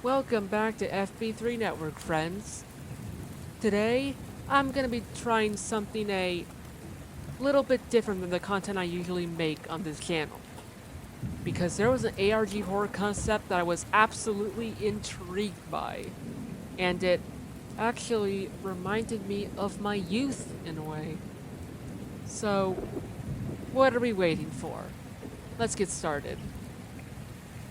Welcome back to FB3 Network, friends. Today, I'm gonna be trying something a little bit different than the content I usually make on this channel. Because there was an ARG horror concept that I was absolutely intrigued by. And it actually reminded me of my youth in a way. So, what are we waiting for? Let's get started.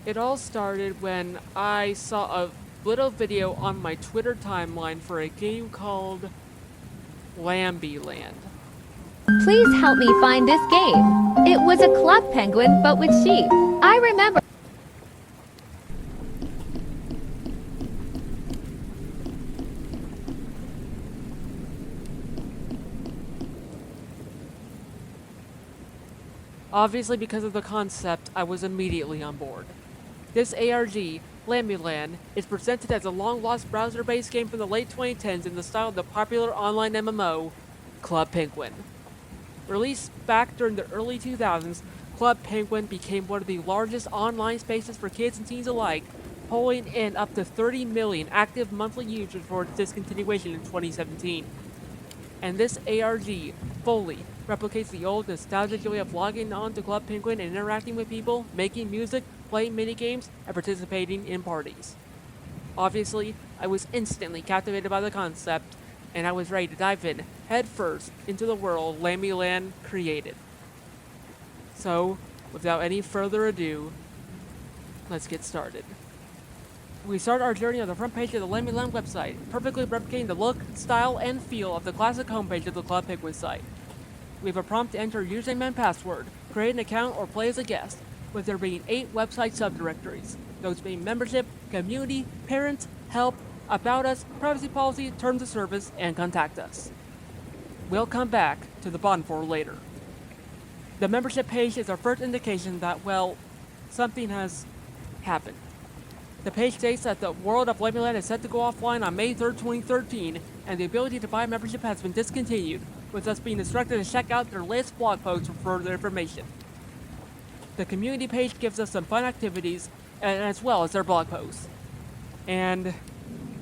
It all started when I saw a little video on my Twitter timeline for a game called LambyLand. Please help me find this game. It was a club penguin, but with sheep. I remember. Obviously, because of the concept, I was immediately on board. This ARG, LambyLand, is presented as a long-lost browser-based game from the late 2010s in the style of the popular online MMO, Club Penguin. Released back during the early 2000s, Club Penguin became one of the largest online spaces for kids and teens alike, pulling in up to 30 million active monthly users for its discontinuation in 2017. And this ARG fully replicates the old nostalgic joy of logging on to Club Penguin and interacting with people, making music, playing minigames, and participating in parties. Obviously, I was instantly captivated by the concept, and I was ready to dive in headfirst into the world LambyLand created. So, without any further ado, let's get started. We start our journey on the front page of the LambyLand website, perfectly replicating the look, style, and feel of the classic homepage of the Club Penguin site. We have a prompt to enter username and password, create an account, or play as a guest, with there being 8 website subdirectories, those being membership, community, parents, help, about us, privacy policy, terms of service, and contact us. We'll come back to the bottom for later. The membership page is our first indication that, well, something has happened. The page states that the world of LambyLand is set to go offline on May 3rd, 2013, and the ability to buy membership has been discontinued, with us being instructed to check out their latest blog posts for further information. The community page gives us some fun activities, as well as their blog posts. And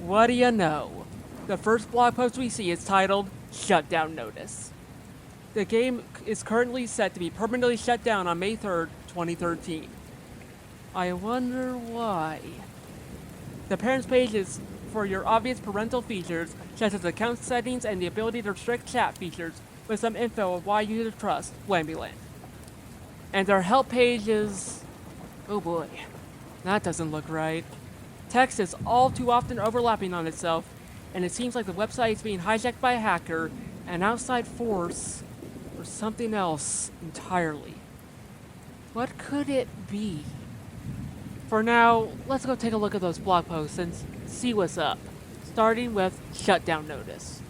what do you know? The first blog post we see is titled Shutdown Notice. The game is currently set to be permanently shut down on May 3rd, 2013. I wonder why. The parents page is for your obvious parental features, such as account settings and the ability to restrict chat features, with some info of why you should trust LambyLand. And our help page is... oh boy, that doesn't look right. Text is all too often overlapping on itself, and it seems like the website is being hijacked by a hacker, an outside force, or something else entirely. What could it be? For now, let's go take a look at those blog posts and see what's up, starting with Shutdown Notice.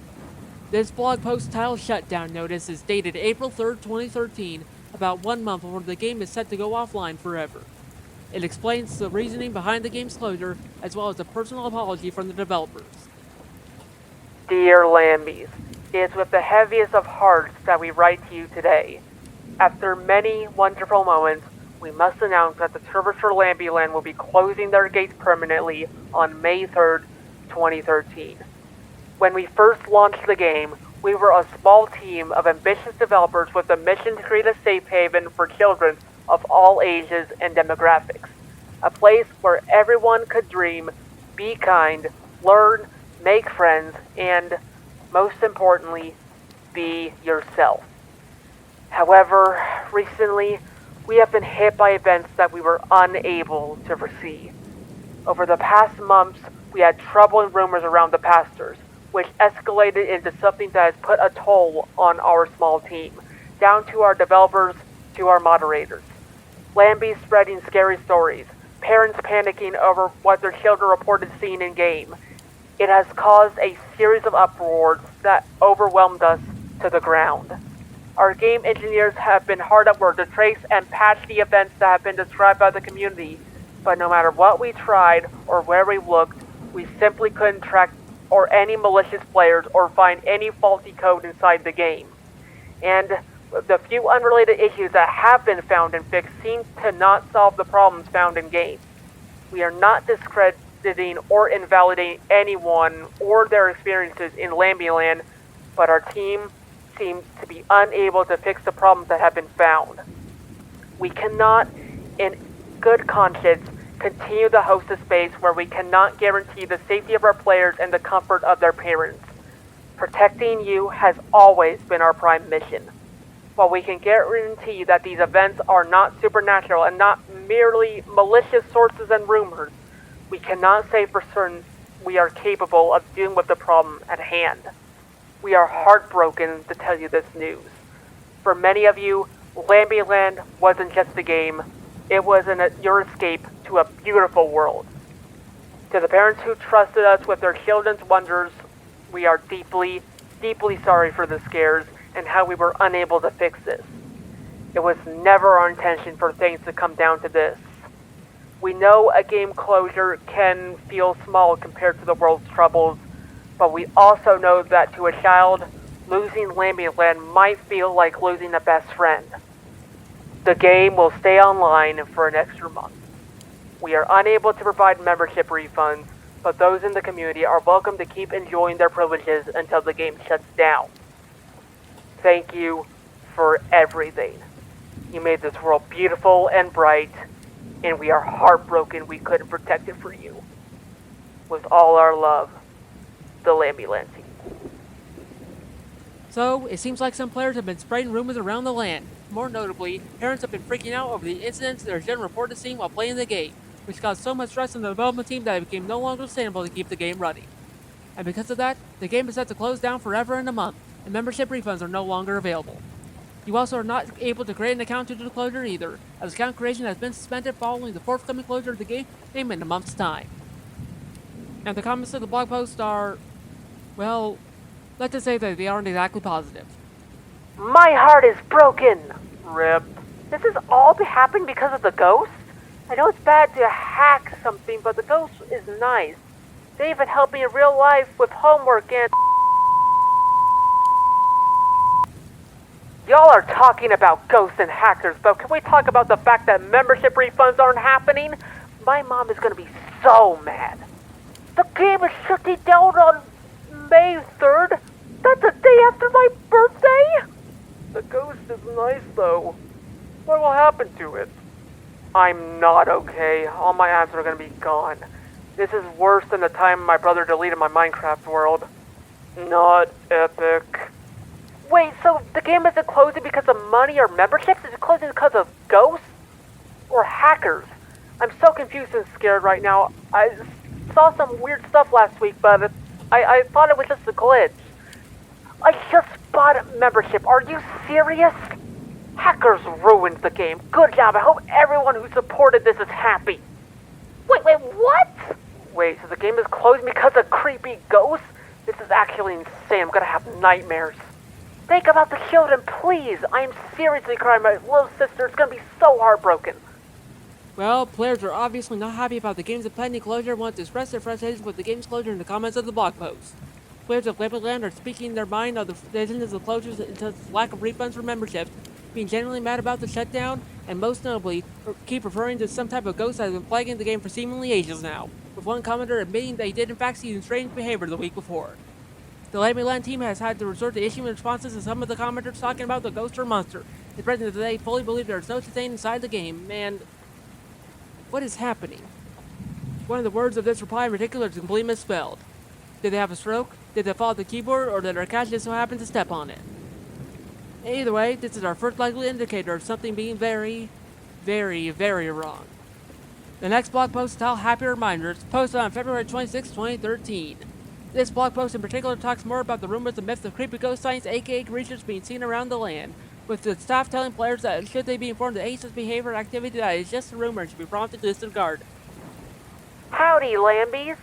This blog post titled Shutdown Notice is dated April 3rd, 2013, about 1 month before the game is set to go offline forever. It explains the reasoning behind the game's closure, as well as a personal apology from the developers. Dear Lambies, it's with the heaviest of hearts that we write to you today. After many wonderful moments, we must announce that the servers for LambyLand will be closing their gates permanently on May 3rd, 2013. When we first launched the game, we were a small team of ambitious developers with a mission to create a safe haven for children of all ages and demographics. A place where everyone could dream, be kind, learn, make friends, and, most importantly, be yourself. However, recently, we have been hit by events that we were unable to foresee. Over the past months, we had troubling rumors around the pastors, which escalated into something that has put a toll on our small team, down to our developers, to our moderators. Lambi spreading scary stories, parents panicking over what their children reported seeing in-game. It has caused a series of uproars that overwhelmed us to the ground. Our game engineers have been hard at work to trace and patch the events that have been described by the community, but no matter what we tried or where we looked, we simply couldn't track or any malicious players or find any faulty code inside the game. And the few unrelated issues that have been found and fixed seem to not solve the problems found in game. We are not discrediting or invalidating anyone or their experiences in LambyLand, but our team seems to be unable to fix the problems that have been found. We cannot, in good conscience, continue to host a space where we cannot guarantee the safety of our players and the comfort of their parents. Protecting you has always been our prime mission. While we can guarantee that these events are not supernatural and not merely malicious sources and rumors, we cannot say for certain we are capable of dealing with the problem at hand. We are heartbroken to tell you this news. For many of you, LambyLand wasn't just a game, it was your escape to a beautiful world. To the parents who trusted us with their children's wonders, we are deeply, deeply sorry for the scares and how we were unable to fix this. It was never our intention for things to come down to this. We know a game closure can feel small compared to the world's troubles, but we also know that to a child, losing LambyLand might feel like losing a best friend. The game will stay online for an extra month. We are unable to provide membership refunds, but those in the community are welcome to keep enjoying their privileges until the game shuts down. Thank you for everything. You made this world beautiful and bright, and we are heartbroken we couldn't protect it for you. With all our love, the LambyLand team. So, it seems like some players have been spreading rumors around the land. More notably, parents have been freaking out over the incidents their children reported seeing while playing the game, which caused so much stress in the development team that it became no longer sustainable to keep the game running. And because of that, the game is set to close down forever in a month, and membership refunds are no longer available. You also are not able to create an account due to the closure either, as account creation has been suspended following the forthcoming closure of the game in a month's time. And the comments to the blog post are, well, let's just say that they aren't exactly positive. My heart is broken! Rip. This has all happened because of the ghost? I know it's bad to hack something, but the ghost is nice. They even helped me in real life with homework and... Y'all are talking about ghosts and hackers, but can we talk about the fact that membership refunds aren't happening? My mom is gonna be so mad. The game is shutting down on May 3rd? That's a day after my birthday? The ghost is nice, though. What will happen to it? I'm not okay. All my apps are gonna be gone. This is worse than the time my brother deleted my Minecraft world. Not epic. Wait, so the game isn't closing because of money or memberships? Is it closing because of ghosts? Or hackers? I'm so confused and scared right now. I saw some weird stuff last week, but I thought it was just a glitch. I just bought a membership. Are you serious? Hackers ruined the game. Good job. I hope everyone who supported this is happy. Wait, what? Wait, so the game is closing because of creepy ghosts? This is actually insane. I'm gonna have nightmares. Think about the children, please. I am seriously crying. My little sister is gonna be so heartbroken. Well, players are obviously not happy about the game's impending closure and want to express their frustration with the game's closure in the comments of the blog post. Players of LambyLand are speaking their mind on the reasons of closures and the lack of refunds for memberships, being genuinely mad about the shutdown, and most notably, keep referring to some type of ghost that has been plaguing the game for seemingly ages now, with one commenter admitting that he did in fact see some strange behavior the week before. The LambyLand team has had to resort to issuing responses to some of the commenters talking about the ghost or monster, expressing that they fully believe there is no such thing inside the game, and... what is happening? One of the words of this reply in particular is completely misspelled. Did they have a stroke? Did they fall at the keyboard, or did our cat just so happen to step on it? Either way, this is our first likely indicator of something being very, very, very wrong. The next blog post is all happy reminders, posted on February 26, 2013. This blog post in particular talks more about the rumors and myths of creepy ghost sightings, aka creatures being seen around the land, with the staff telling players that should they be informed of any such behavior or activity that is just a rumor and should be prompted to disregard. Howdy, Lambies.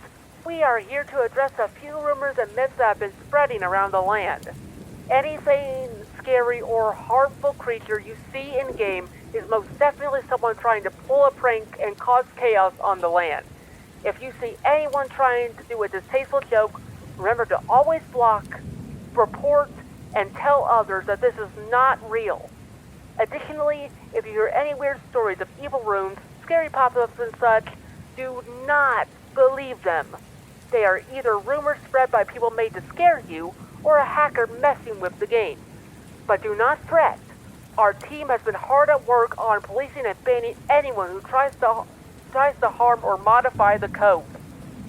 We are here to address a few rumors and myths that have been spreading around the land. Anything scary or harmful creature you see in-game is most definitely someone trying to pull a prank and cause chaos on the land. If you see anyone trying to do a distasteful joke, remember to always block, report, and tell others that this is not real. Additionally, if you hear any weird stories of evil rooms, scary pop-ups and such, do not believe them. They are either rumors spread by people made to scare you, or a hacker messing with the game. But do not fret. Our team has been hard at work on policing and banning anyone who tries to harm or modify the code.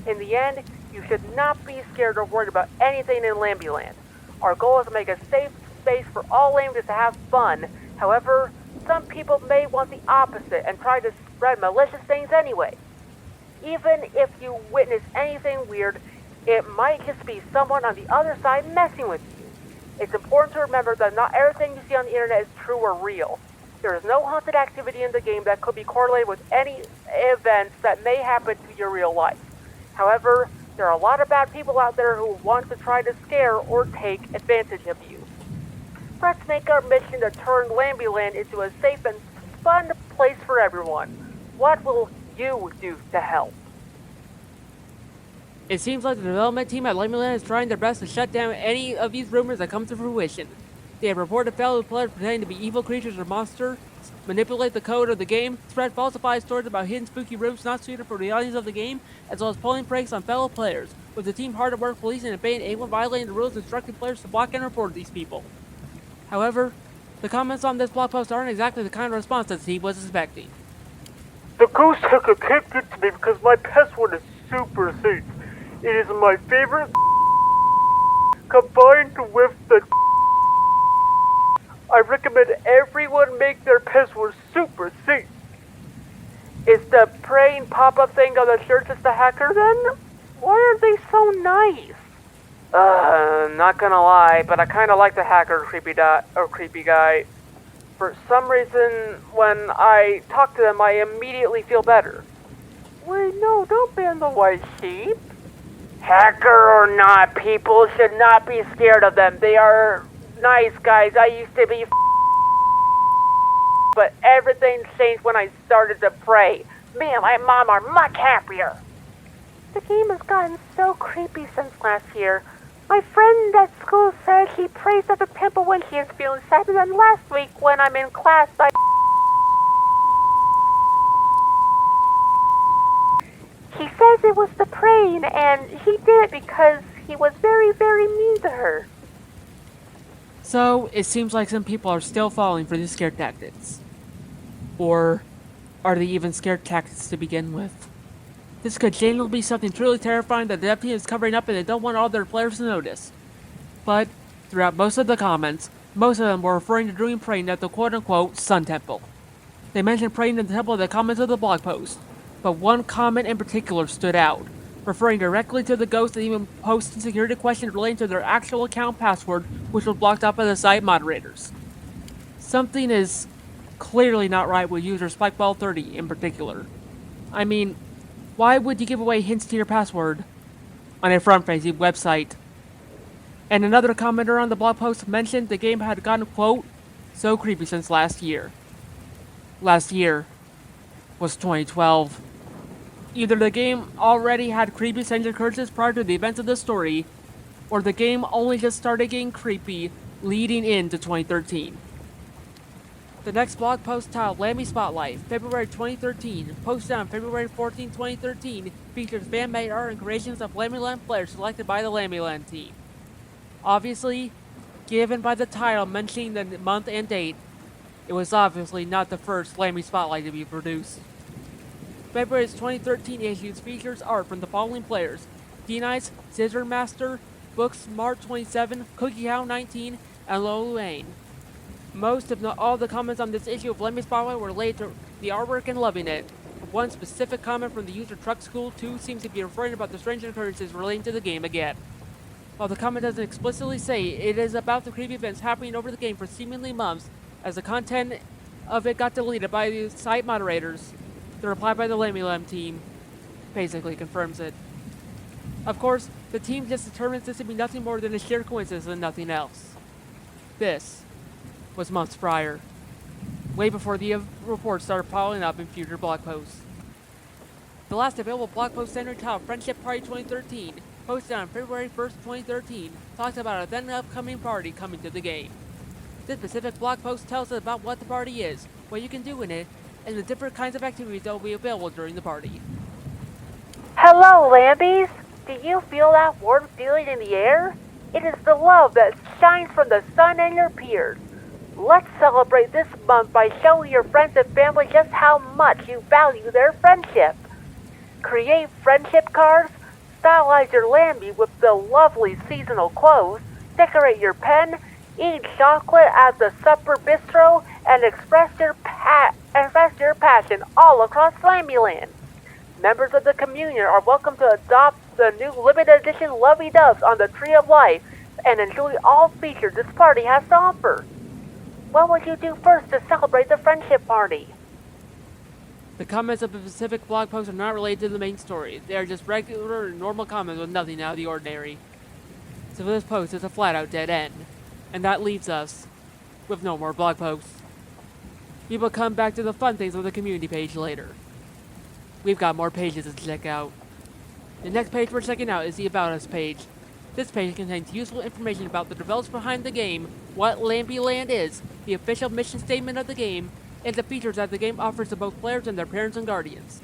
In the end, you should not be scared or worried about anything in LambyLand. Our goal is to make a safe space for all Lambies to have fun. However, some people may want the opposite and try to spread malicious things anyway. Even if you witness anything weird, it might just be someone on the other side messing with you. It's important to remember that not everything you see on the internet is true or real. There is no haunted activity in the game that could be correlated with any events that may happen to your real life. However, there are a lot of bad people out there who want to try to scare or take advantage of you. Let's make our mission to turn LambyLand into a safe and fun place for everyone. What will you do to help? It seems like the development team at LambyLand is trying their best to shut down any of these rumors that come to fruition. They have reported fellow players pretending to be evil creatures or monsters, manipulate the code of the game, spread falsified stories about hidden spooky rooms not suited for the audience of the game, as well as pulling pranks on fellow players, with the team hard at work policing and banning anyone violating the rules instructing players to block and report these people. However, the comments on this blog post aren't exactly the kind of response that the team was expecting. The ghost hacker can't get to me because my password is super safe. It is my favorite combined with the I recommend everyone make their password super safe. Is the praying pop-up thing on the shirt just a hacker then? Why are they so nice? Not gonna lie, but I kinda like the hacker creepy guy. For some reason, when I talk to them, I immediately feel better. Wait, no, don't ban the white sheep. Hacker or not, people should not be scared of them. They are nice guys. I used to be but everything changed when I started to pray. Me and my mom are much happier. The game has gotten so creepy since last year. My friend at school said he prays at the temple when he is feeling sad, and then last week when I'm in class, he says it was the praying, and he did it because he was very, very mean to her. So, it seems like some people are still falling for these scare tactics. Or are they even scare tactics to begin with? This could genuinely be something truly terrifying that the dev team is covering up and they don't want all their players to notice. But, throughout most of the comments, most of them were referring to doing praying at the quote-unquote Sun Temple. They mentioned praying in the temple in the comments of the blog post, but one comment in particular stood out, referring directly to the ghost and even posting security questions relating to their actual account password, which was blocked out by the site moderators. Something is clearly not right with user Spikeball30 in particular. I mean, why would you give away hints to your password on a front-facing website? And another commenter on the blog post mentioned the game had gotten, quote, so creepy since last year. Last year was 2012. Either the game already had creepy stranger curses prior to the events of the story, or the game only just started getting creepy leading into 2013. The next blog post titled Lambi Spotlight, February 2013, posted on February 14, 2013, features fan-made art and creations of LambyLand players selected by the LambyLand team. Obviously, given by the title mentioning the month and date, it was obviously not the first Lambi Spotlight to be produced. February's 2013 issues features art from the following players: D-Nice, Scissor Master, Booksmart 27, Cookie Cow 19, and Loluane. Most, if not all, the comments on this issue of Lambi Spotlight were related to the artwork and loving it. One specific comment from the user Truck School 2 seems to be referring about the strange occurrences relating to the game again. While the comment doesn't explicitly say it is about the creepy events happening over the game for seemingly months, as the content of it got deleted by the site moderators, the reply by the LambyLand team basically confirms it. Of course, the team just determines this to be nothing more than a sheer coincidence and nothing else. This was months prior, way before the reports started piling up in future blog posts. The last available blog post centered titled Friendship Party 2013, posted on February 1st, 2013, talks about a then upcoming party coming to the game. This specific blog post tells us about what the party is, what you can do in it, and the different kinds of activities that will be available during the party. Hello Hello, Lambies! Do you feel that warm feeling in the air? It is the love that shines from the sun and your peers. Let's celebrate this month by showing your friends and family just how much you value their friendship. Create friendship cards, stylize your Lambi with the lovely seasonal clothes, decorate your pen, eat chocolate at the supper bistro, and express your passion all across LambyLand. Members of the community are welcome to adopt the new limited edition lovey-dovs on the Tree of Life and enjoy all features this party has to offer. What would you do first to celebrate the friendship party? The comments of a specific blog post are not related to the main story. They are just regular and normal comments with nothing out of the ordinary. So this post is a flat-out dead end. And that leaves us with no more blog posts. We will come back to the fun things on the community page later. We've got more pages to check out. The next page we're checking out is the About Us page. This page contains useful information about the developers behind the game, what LambyLand is, the official mission statement of the game, and the features that the game offers to both players and their parents and guardians.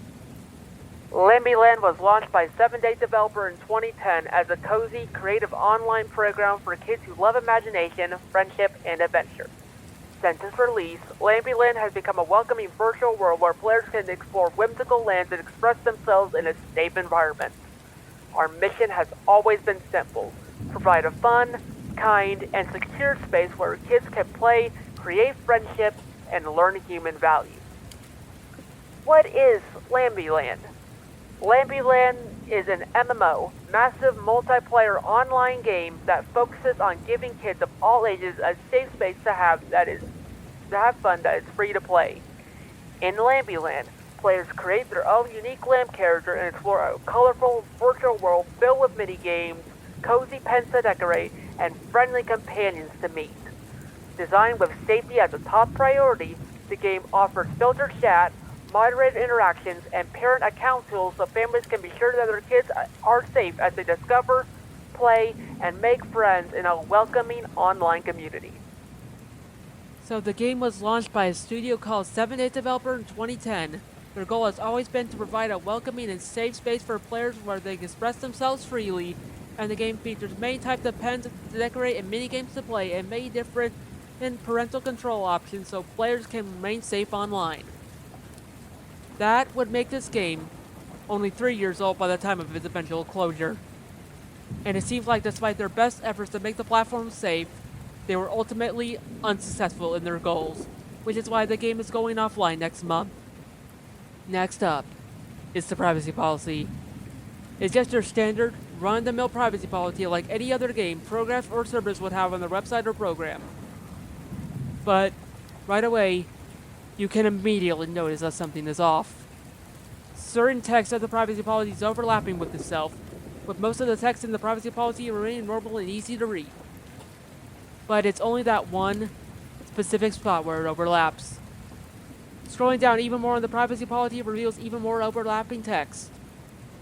LambyLand was launched by 7-Day Developer in 2010 as a cozy, creative online program for kids who love imagination, friendship, and adventure. Since its release, LambyLand has become a welcoming virtual world where players can explore whimsical lands and express themselves in a safe environment. Our mission has always been simple: provide a fun, kind, and secure space where kids can play, create friendship, and learn human values. What is LambyLand? LambyLand is an MMO, massive multiplayer online game that focuses on giving kids of all ages a safe space to have fun that is free to play. In LambyLand, players create their own unique lamb character and explore a colorful virtual world filled with mini-games, cozy pens to decorate, and friendly companions to meet. Designed with safety as a top priority, the game offers filtered chat, moderated interactions, and parent account tools so families can be sure that their kids are safe as they discover, play, and make friends in a welcoming online community. So the game was launched by a studio called 7-Day Developer in 2010. Their goal has always been to provide a welcoming and safe space for players where they can express themselves freely, and the game features many types of pens to decorate and mini-games to play, and many different parental control options so players can remain safe online. That would make this game only 3 years old by the time of its eventual closure. And it seems like despite their best efforts to make the platform safe, they were ultimately unsuccessful in their goals, which is why the game is going offline next month. Next up is the privacy policy. It's just your standard, run-of-the-mill privacy policy like any other game, program, or service would have on their website or program. But right away, you can immediately notice that something is off. Certain text of the privacy policy is overlapping with itself, with most of the text in the privacy policy remaining normal and easy to read. But it's only that one specific spot where it overlaps. Scrolling down even more on the privacy policy reveals even more overlapping text.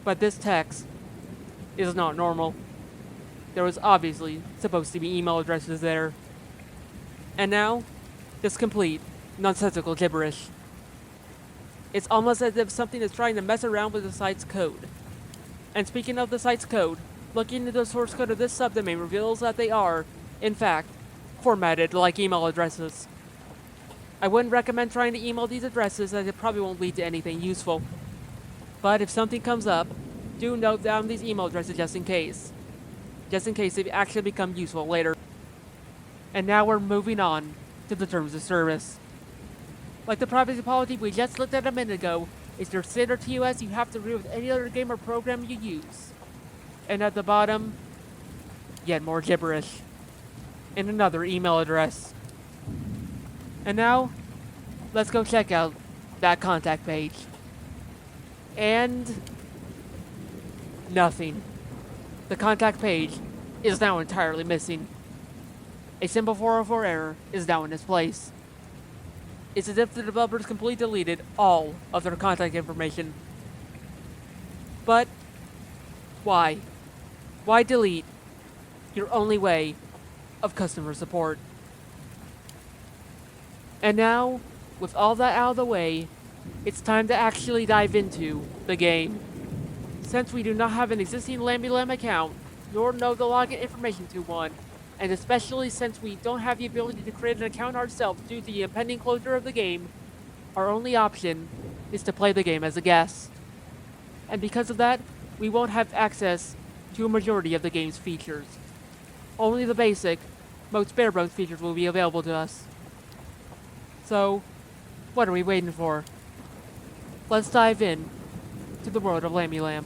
But this text is not normal. There was obviously supposed to be email addresses there. And now, this complete, nonsensical gibberish. It's almost as if something is trying to mess around with the site's code. And speaking of the site's code, looking into the source code of this subdomain reveals that they are, in fact, formatted like email addresses. I wouldn't recommend trying to email these addresses as it probably won't lead to anything useful. But if something comes up, do note down these email addresses just in case. Just in case they actually become useful later. And now we're moving on to the terms of service. Like the privacy policy we just looked at a minute ago, it's your standard TOS you have to agree with any other game or program you use. And at the bottom, yet more gibberish. And another email address. And now, let's go check out that contact page. And nothing. The contact page is now entirely missing. A simple 404 error is now in its place. It's as if the developers completely deleted all of their contact information. But why? Why delete your only way of customer support? And now, with all that out of the way, it's time to actually dive into the game. Since we do not have an existing LambyLand account, nor know the login information to one, and especially since we don't have the ability to create an account ourselves due to the impending closure of the game, our only option is to play the game as a guest. And because of that, we won't have access to a majority of the game's features. Only the basic, most bare-bones features will be available to us. So, what are we waiting for? Let's dive in to the world of LambyLand.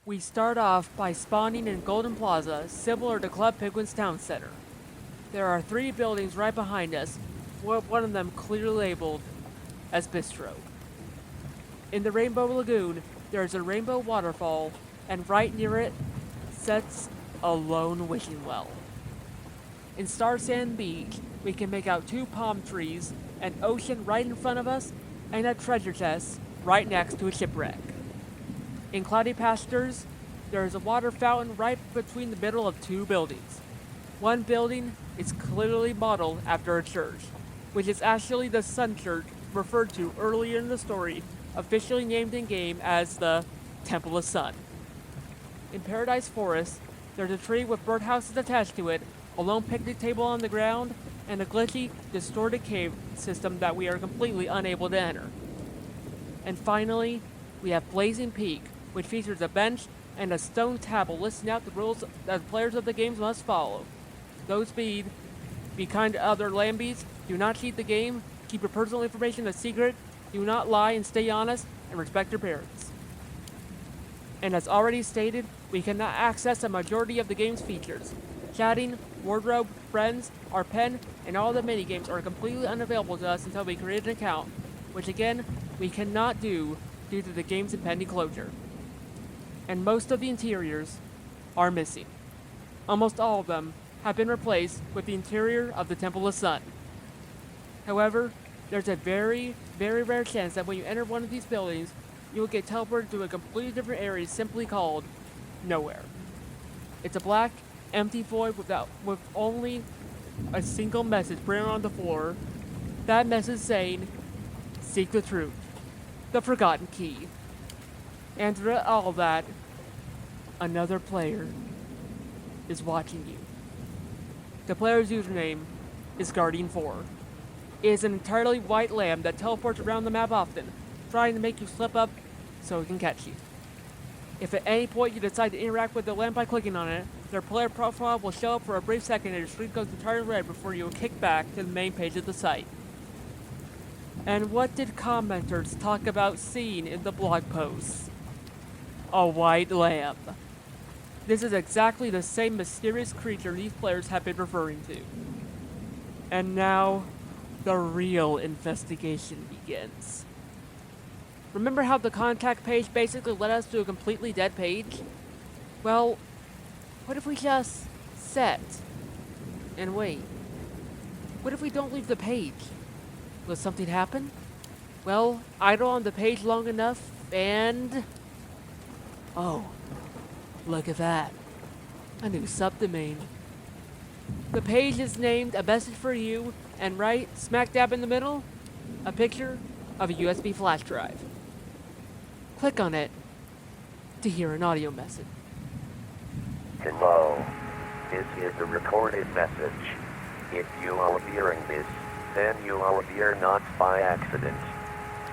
We start off by spawning in Golden Plaza, similar to Club Penguin's town center. There are 3 buildings right behind us, one of them clearly labeled as Bistro. In the Rainbow Lagoon, there is a rainbow waterfall, and right near it sits a lone wishing well. In Star Sand Beach, we can make out 2 palm trees, an ocean right in front of us, and a treasure chest right next to a shipwreck. In Cloudy Pastures, there is a water fountain right between the middle of 2 buildings. One building is clearly modeled after a church, which is actually the Sun Church referred to earlier in the story, officially named in-game as the Temple of Sun. In Paradise Forest, there's a tree with birdhouses attached to it, a lone picnic table on the ground, and a glitchy, distorted cave system that we are completely unable to enter. And finally, we have Blazing Peak, which features a bench and a stone tablet listing out the rules that players of the games must follow. Those be kind to other Lambies, do not cheat the game, keep your personal information a secret, do not lie and stay honest, and respect your parents. And as already stated, we cannot access a majority of the game's features. Chatting, wardrobe, friends, our pen, and all the minigames are completely unavailable to us until we create an account, which again, we cannot do due to the game's impending closure. And most of the interiors are missing. Almost all of them have been replaced with the interior of the Temple of Sun. However, there's a very, very rare chance that when you enter one of these buildings, you will get teleported to a completely different area simply called Nowhere. It's a black, empty void with only a single message printed on the floor. That message saying, "Seek the truth, the forgotten key." And throughout all of that, another player is watching you. The player's username is Guardian4. It is an entirely white lamb that teleports around the map often, trying to make you slip up so it can catch you. If at any point you decide to interact with the lamb by clicking on it, their player profile will show up for a brief second and your screen goes entirely red before you will kick back to the main page of the site. And what did commenters talk about seeing in the blog posts? A white lamb. This is exactly the same mysterious creature these players have been referring to. And now, the real investigation begins. Remember how the contact page basically led us to a completely dead page? Well, what if we just sit and wait? What if we don't leave the page? Will something happen? Well, idle on the page long enough and... oh, look at that. A new subdomain. The page is named A Message for You, and right smack dab in the middle, a picture of a USB flash drive. Click on it to hear an audio message. Hello. This is a recorded message. If you are hearing this, then you are here not by accident.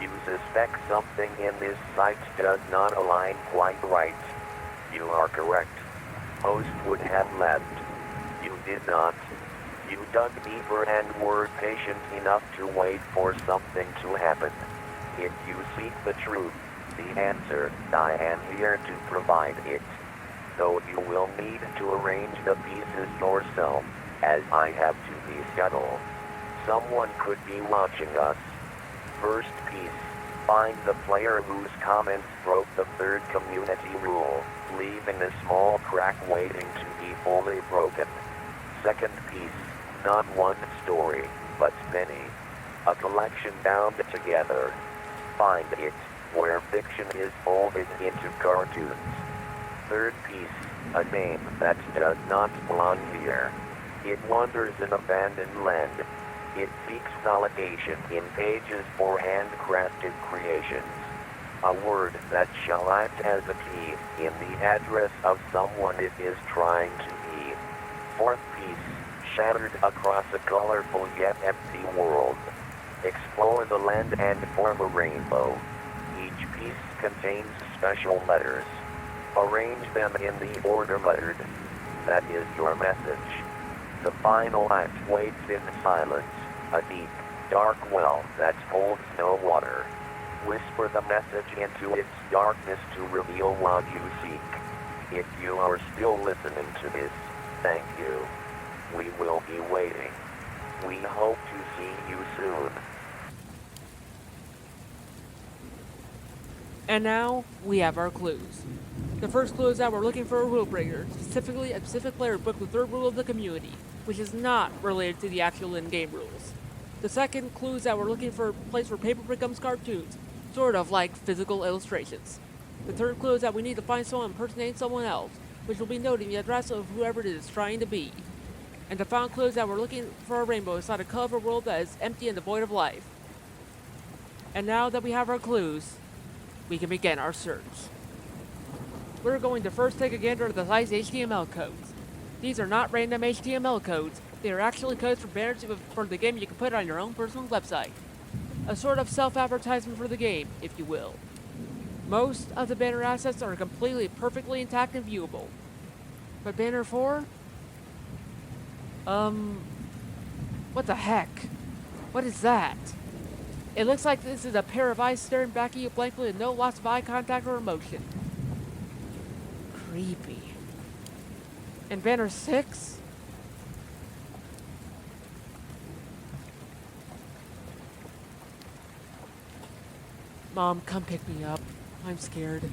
You suspect something in this site does not align quite right. You are correct. Host would have left. You did not. You dug deeper and were patient enough to wait for something to happen. If you seek the truth, the answer, I am here to provide it. Though you will need to arrange the pieces yourself, as I have to reschedule. Someone could be watching us. First piece, find the player whose comments broke the third community rule, leaving a small crack waiting to be fully broken. Second piece, not one story, but many. A collection bound together. find it, where fiction is folded into cartoons. Third piece, a name that does not belong here. It wanders in abandoned land. It seeks validation in pages for handcrafted creations. A word that shall act as a key in the address of someone it is trying to be. Fourth piece, shattered across a colorful yet empty world. Explore the land and form a rainbow. Each piece contains special letters. Arrange them in the order lettered. That is your message. The final act waits in silence, a deep, dark well that holds no water. Whisper the message into its darkness to reveal what you seek. If you are still listening to this, thank you. We will be waiting. We hope to see you soon. And now, we have our clues. The first clue is that we're looking for a rule breaker, specifically a specific player broke the third rule of the community, which is not related to the actual in-game rules. The second clue is that we're looking for a place where paper becomes cartoons, sort of like physical illustrations. The third clue is that we need to find someone impersonating someone else, which will be noting the address of whoever it is trying to be. And the final clue is that we're looking for a rainbow inside a colorful world that is empty and devoid of life. And now that we have our clues, we can begin our search. We're going to first take a gander at the site's HTML codes. These are not random HTML codes, they are actually codes for banners for the game you can put on your own personal website. A sort of self-advertisement for the game, if you will. Most of the banner assets are completely, perfectly intact and viewable. But banner 4? What the heck? What is that? It looks like this is a pair of eyes staring back at you blankly with no loss of eye contact or emotion. Creepy. And banner 6? Mom, come pick me up. I'm scared.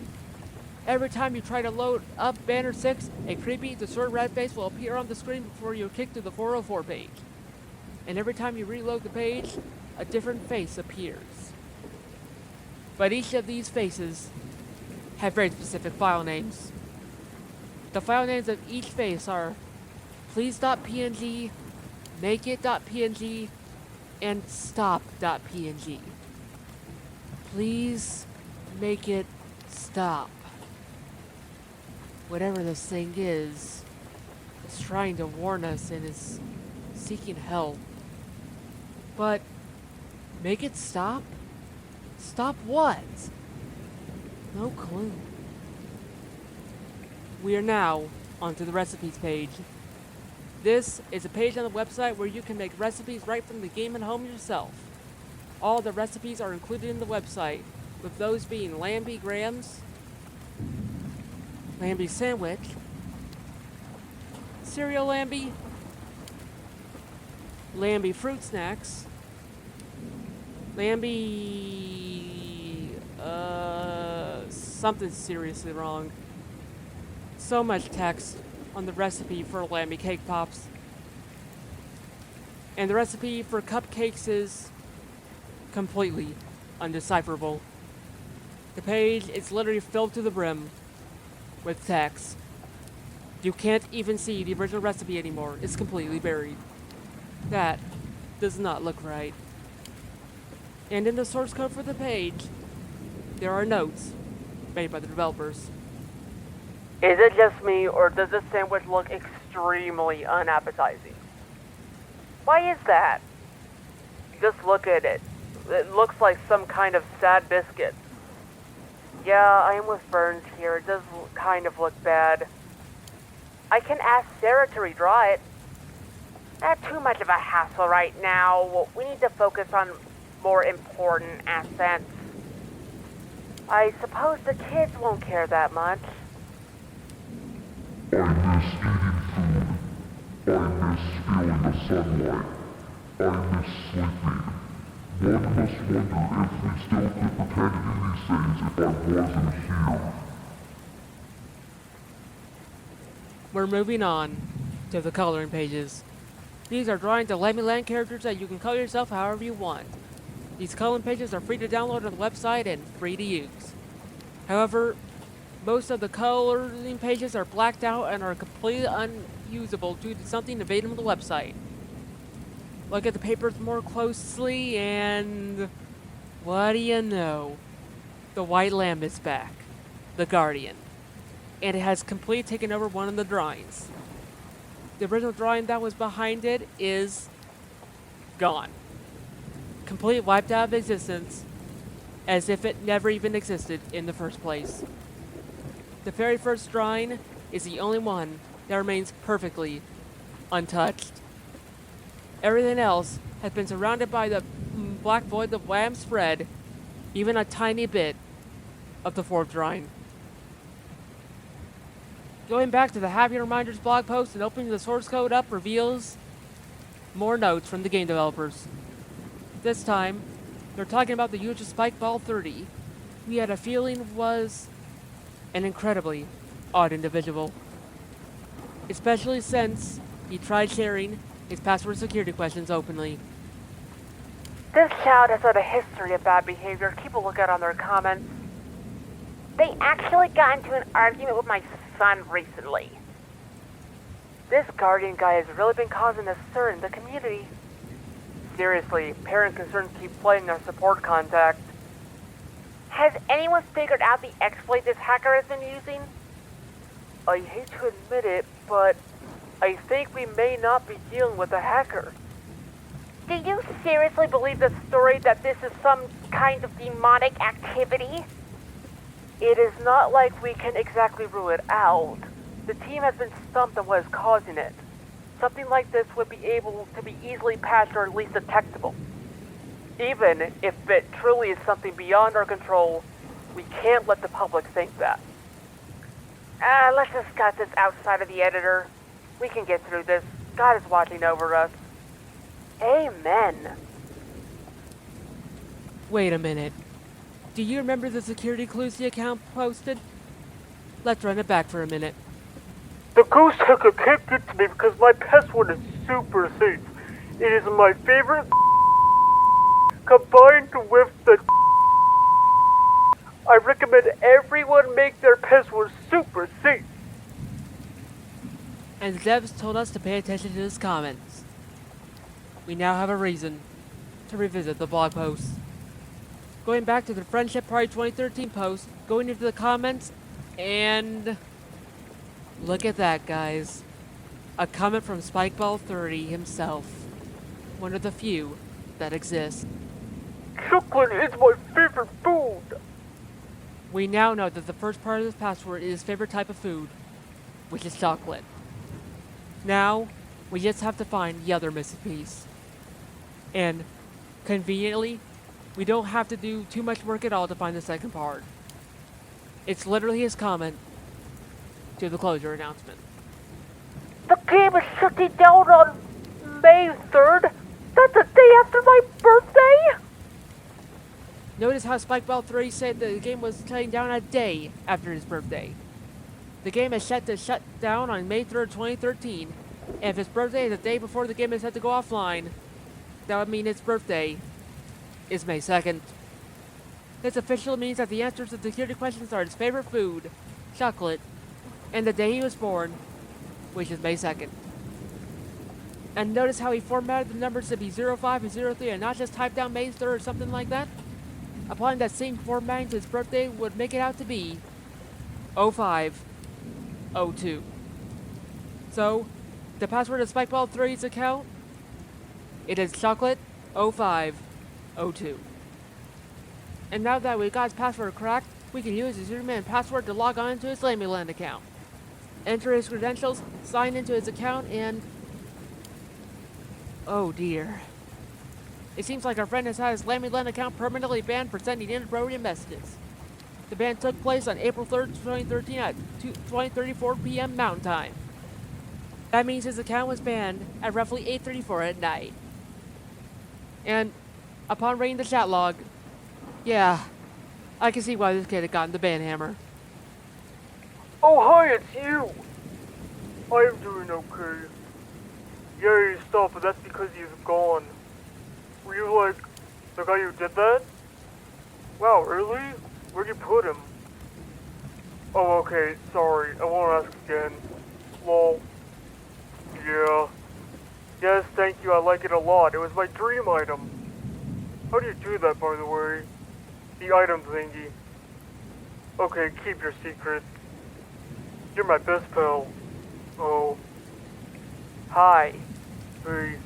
Every time you try to load up banner 6, a creepy, distorted red face will appear on the screen before you're kicked to the 404 page. And every time you reload the page, a different face appears. But each of these faces have very specific file names. The file names of each face are please.png, makeit.png, and stop.png. Please make it stop. Whatever this thing is trying to warn us and is seeking help. But make it stop? Stop what? No clue. We are now onto the recipes page. This is a page on the website where you can make recipes right from the game at home yourself. All the recipes are included in the website, with those being Lambi grams, Lambi sandwich, cereal Lambi, Lambi fruit snacks, Lambi, something's seriously wrong. So much text on the recipe for Lambi cake pops. And the recipe for cupcakes is completely undecipherable. The page is literally filled to the brim with text. You can't even see the original recipe anymore. It's completely buried. That does not look right. And in the source code for the page, there are notes made by the developers. Is it just me, or does this sandwich look extremely unappetizing? Why is that? Just look at it. It looks like some kind of sad biscuit. Yeah, I am with Burns here. It does kind of look bad. I can ask Sarah to redraw it. Not too much of a hassle right now. We need to focus on more important assets. I suppose the kids won't care that much. I miss eating food. I miss feeling the sunlight. I miss sleeping. One must wonder if we still could pretend to do these things if I wasn't here. We're moving on to the coloring pages. These are drawings of LambyLand characters that you can color yourself however you want. These column pages are free to download on the website and free to use. However, most of the coloring pages are blacked out and are completely unusable due to something evading the website. Look at the papers more closely and... what do you know? The White Lamb is back. The Guardian. And it has completely taken over one of the drawings. The original drawing that was behind it is... gone. Completely wiped out of existence, as if it never even existed in the first place. The very first drawing is the only one that remains perfectly untouched. Everything else has been surrounded by the black void of Lamb spread, even a tiny bit of the fourth drawing. Going back to the Happy Reminders blog post and opening the source code up reveals more notes from the game developers. This time, they're talking about the use of Spikeball 30. We had a feeling was an incredibly odd individual. Especially since he tried sharing his password security questions openly. This child has had a history of bad behavior. Keep a lookout on their comments. They actually got into an argument with my son recently. This Guardian guy has really been causing a stir in the community. Seriously, parent concerns keep flooding our support contact. Has anyone figured out the exploit this hacker has been using? I hate to admit it, but I think we may not be dealing with a hacker. Do you seriously believe the story that this is some kind of demonic activity? It is not like we can exactly rule it out. The team has been stumped on what is causing it. Something like this would be able to be easily patched or at least detectable. Even if it truly is something beyond our control, we can't let the public think that. Let's just cut this outside of the editor. We can get through this. God is watching over us. Amen. Wait a minute. Do you remember the security clues the account posted? Let's run it back for a minute. The goose hacker can't get to me because my password is super safe. It is my favorite combined with the I recommend everyone make their password super safe. And the devs told us to pay attention to his comments. We now have a reason to revisit the blog post. Going back to the Friendship Party 2013 post, going into the comments, and... look at that, guys. A comment from Spikeball 30 himself. One of the few that exist. Chocolate is my favorite food. We now know that the first part of this password is his favorite type of food, which is chocolate. Now, we just have to find the other missing piece. And, conveniently, we don't have to do too much work at all to find the second part. It's literally his comment to the closure announcement. The game is shutting down on May 3rd? That's the day after my birthday? Notice how Spikeball 3 said the game was shutting down a day after his birthday. The game is set to shut down on May 3rd, 2013, and if his birthday is the day before the game is set to go offline, that would mean his birthday is May 2nd. This officially means that the answers to the security questions are his favorite food, chocolate, and the day he was born, which is May 2nd. And notice how he formatted the numbers to be 05 and 03 and not just typed down May 3rd or something like that? Applying that same formatting to his birthday would make it out to be 0502. So, the password of Spikeball 3's account, it is chocolate 0502. And now that we got his password cracked, we can use his username and password to log on to his LambyLand account. Enter his credentials, sign into his account, and... oh dear. It seems like our friend has had his LambyLand account permanently banned for sending inappropriate messages. The ban took place on April 3rd, 2013 at 20:34 p.m. Mountain Time. That means his account was banned at roughly 8:34 at night. And upon reading the chat log, yeah, I can see why this kid had gotten the ban hammer. Oh hi, it's you. I'm doing okay. Yeah, you stopped, but that's because you've gone. Were you like The guy who did that? Wow, really? Where'd you put him? Oh, okay, sorry. I won't ask again. Lol. Yeah. Yes, thank you, I like it a lot. It was my dream item. How do you do that, by the way? The item thingy. Okay, keep your secret. You're my best pal. Oh. Hi. Hey.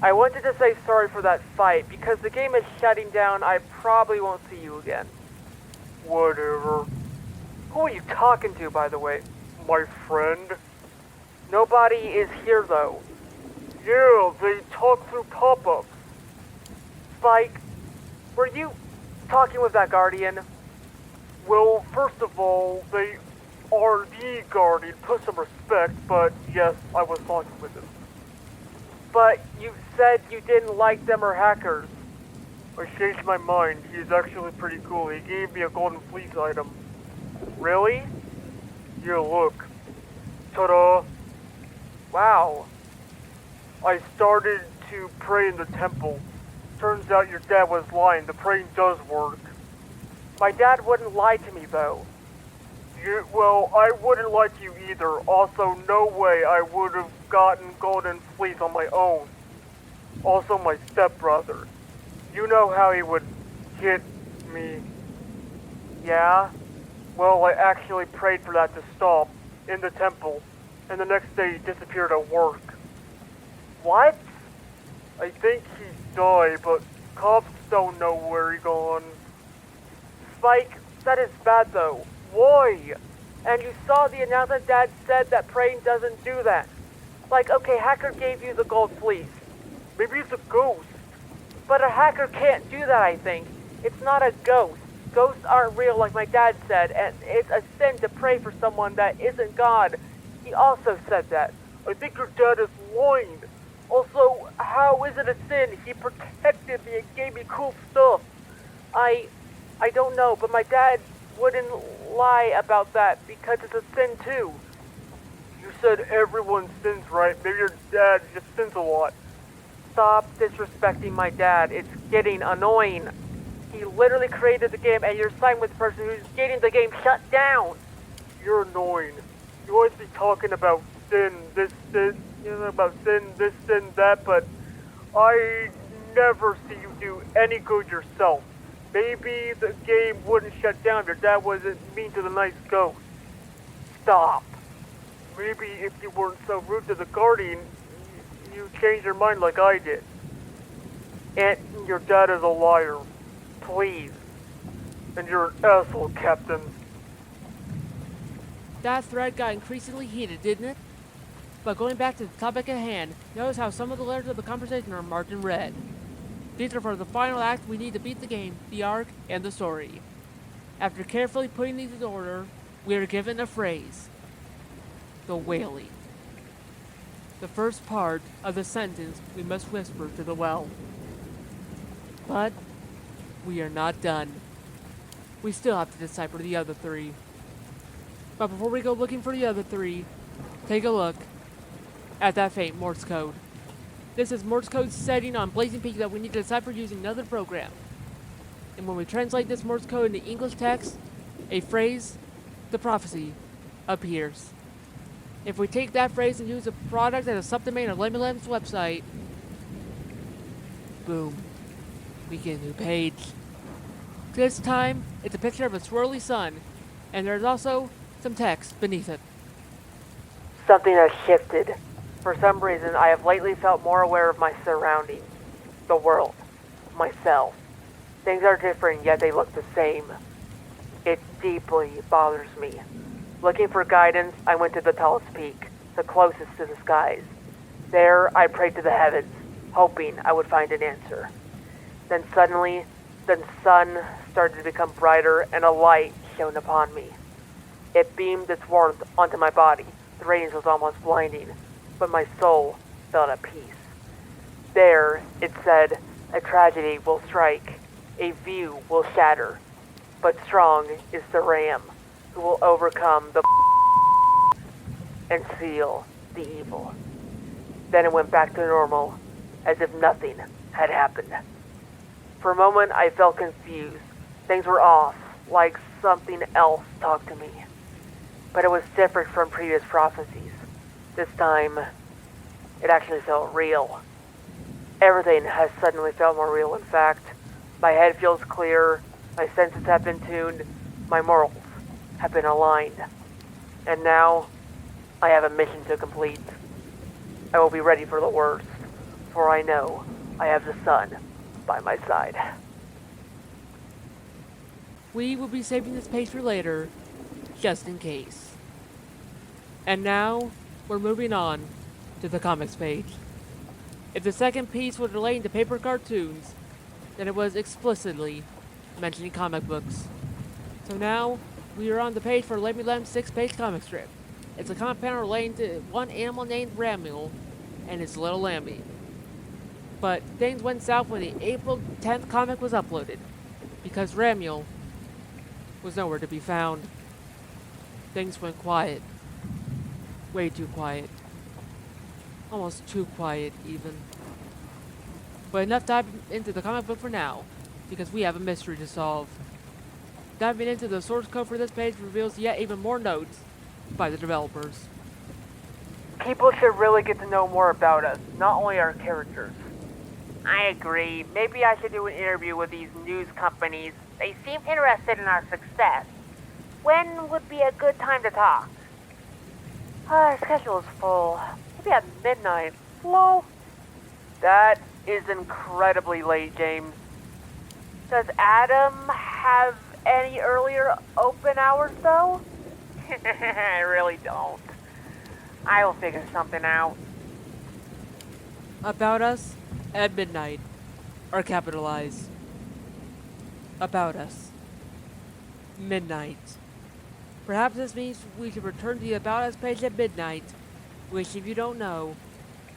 I wanted to say sorry for that fight. Because the game is shutting down, I probably won't see you again. Whatever. Who are you talking to, by the way? My friend? Nobody is here, though. Yeah, they talk through pop-ups. Spike, were you talking with that Guardian? Well, first of all, they are the Guardian. Put some respect, but yes, I was talking with him. But you said you didn't like them or hackers. I changed my mind. He's actually pretty cool. He gave me a golden fleece item. Really? Yeah, look. Ta-da! Wow. I started to pray in the temple. Turns out your dad was lying. The praying does work. My dad wouldn't lie to me, though. Well, I wouldn't lie to you either. Also, no way I would have gotten golden fleece on my own. Also, my stepbrother. You know how he would hit me. Yeah? Well, I actually prayed for that to stop in the temple, and the next day he disappeared at work. What? I think he died, but cops don't know where he gone. Spike, that is bad, though. Why? And you saw the announcement Dad said that praying doesn't do that. Like, okay, hacker gave you the gold fleece. Maybe it's a ghost. But a hacker can't do that, I think. It's not a ghost. Ghosts aren't real, like my dad said, and it's a sin to pray for someone that isn't God. He also said that. I think your dad is lying. Also, how is it a sin? He protected me and gave me cool stuff. I don't know, but my dad wouldn't lie about that because it's a sin too. You said everyone sins, right? Maybe your dad just sins a lot. Stop disrespecting my dad. It's getting annoying. He literally created the game and you're siding with the person who's getting the game shut down. You're annoying. You always be talking about sin, this, about sin, this, sin, that, but I never see you do any good yourself. Maybe the game wouldn't shut down if your dad wasn't mean to the nice ghost. Stop. Maybe if you weren't so rude to the Guardian, you changed your mind like I did. And your dad is a liar. Please. And you're an asshole, Captain. That thread got increasingly heated, didn't it? But going back to the topic at hand, notice how some of the letters of the conversation are marked in red. These are for the final act we need to beat the game, the arc, and the story. After carefully putting these in order, we are given a phrase. The wailing. The first part of the sentence we must whisper to the well. But we are not done. We still have to decipher the other three. But before we go looking for the other three, take a look at that faint Morse code. This is Morse code setting on Blazing Peak that we need to decipher using another program. And when we translate this Morse code into English text, a phrase, the prophecy, appears. If we take that phrase and use a product as a subdomain of LambyLand's website, boom, we get a new page. This time, it's a picture of a swirly sun, and there's also some text beneath it. Something has shifted. For some reason, I have lately felt more aware of my surroundings, the world, myself. Things are different, yet they look the same. It deeply bothers me. Looking for guidance, I went to the tallest peak, the closest to the skies. There, I prayed to the heavens, hoping I would find an answer. Then suddenly, the sun started to become brighter and a light shone upon me. It beamed its warmth onto my body. The radiance was almost blinding, but my soul felt at peace. There, it said, a tragedy will strike, a view will shatter, but strong is the Ram, who will overcome the and seal the evil. Then it went back to normal, as if nothing had happened. For a moment, I felt confused. Things were off, like something else talked to me. But it was different from previous prophecies. This time, it actually felt real. Everything has suddenly felt more real, in fact. My head feels clearer, my senses have been tuned, my morals have been aligned. And now, I have a mission to complete. I will be ready for the worst, for I know I have the sun by my side. We will be saving this page for later, just in case. And now, we're moving on to the comics page. If the second piece was relating to paper cartoons, then it was explicitly mentioning comic books. So now, we are on the page for LambyLand's 6-page comic strip. It's a comic panel relating to one animal named Ramule and his little Lambi. But things went south when the April 10th comic was uploaded, because Ramule was nowhere to be found. Things went quiet. Way too quiet. Almost too quiet, even. But enough diving into the comic book for now, because we have a mystery to solve. Diving into the source code for this page reveals yet even more notes by the developers. People should really get to know more about us, not only our characters. I agree. Maybe I should do an interview with these news companies. They seem interested in our success. When would be a good time to talk? Our schedule is full. Maybe at midnight. Lol. That is incredibly late, James. Does Adam have any earlier open hours, though? I really don't. I will figure something out. About us at midnight are capitalized. About us. Midnight. Perhaps this means we should return to the About Us page at midnight, which, if you don't know,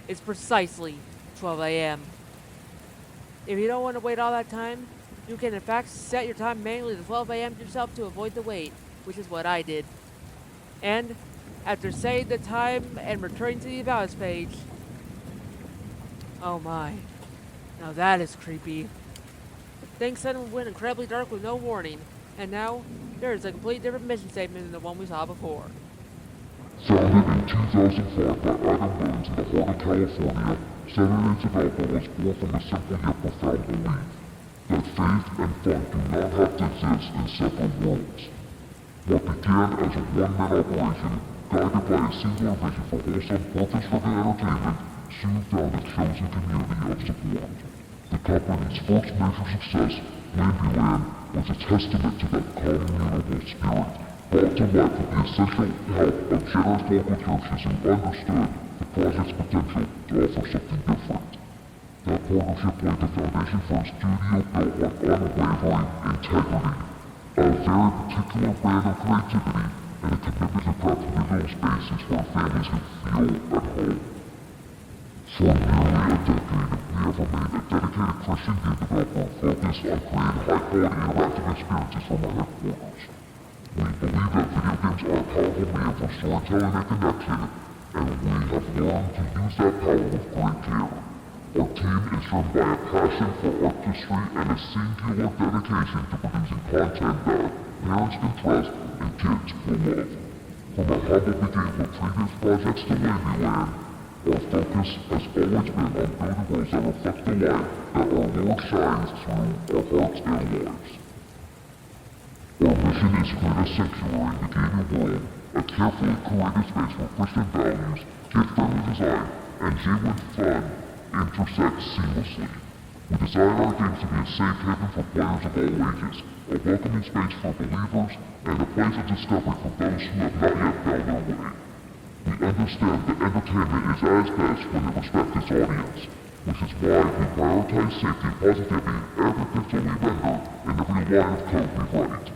is precisely 12 a.m. If you don't want to wait all that time, you can in fact set your time manually to 12 a.m. yourself to avoid the wait, which is what I did. And, after setting the time and returning to the About Us page... Oh my. Now that is creepy. Things suddenly went incredibly dark with no warning, and now there is a completely different mission statement than the one we saw before. Founded in 2004 by Adam Burns in the heart of California, Saturday's developer was born from a simple yet profound belief that faith and fun do not have to exist in separate worlds. What began as a one-man operation, guided by a singular vision for wholesome, purpose-driven entertainment, soon found a chosen community of support. The company's first major success, LambyLand, was a testament to that communal spirit, brought to life with the essential help of generous local churches who understood the project's potential to offer something different. That partnership laid the foundation for a studio built on unwavering integrity, a very particular brand of creativity, and a commitment to craft visual spaces where families can feel at home. For nearly a decade, we have remained a dedicated Christian game developer focused on creating high-quality interactive experiences from our headquarters. We believe that video games are a powerful medium for storytelling and connection, and we have learned to use that power with great care. Our team is driven by a passion for artistry and a singular dedication to producing content that parents can trust and kids will love. From our humble beginnings with previous projects to LambyLand, our focus has always been on building worlds that reflect the light that our Lord shines through our hearts and lives. Our mission is to create a sanctuary in the gaming world, a carefully curated space where Christian values, kid-friendly design, and genuine fun intersect seamlessly. We design our games to be a safe haven for players of all ages, a welcoming space for believers, and a place of discovery for those who have not yet found their way. We understand that entertainment is at its best when it respects its audience, which is why we prioritize safety and positivity in every pixel we render and every line of code we write.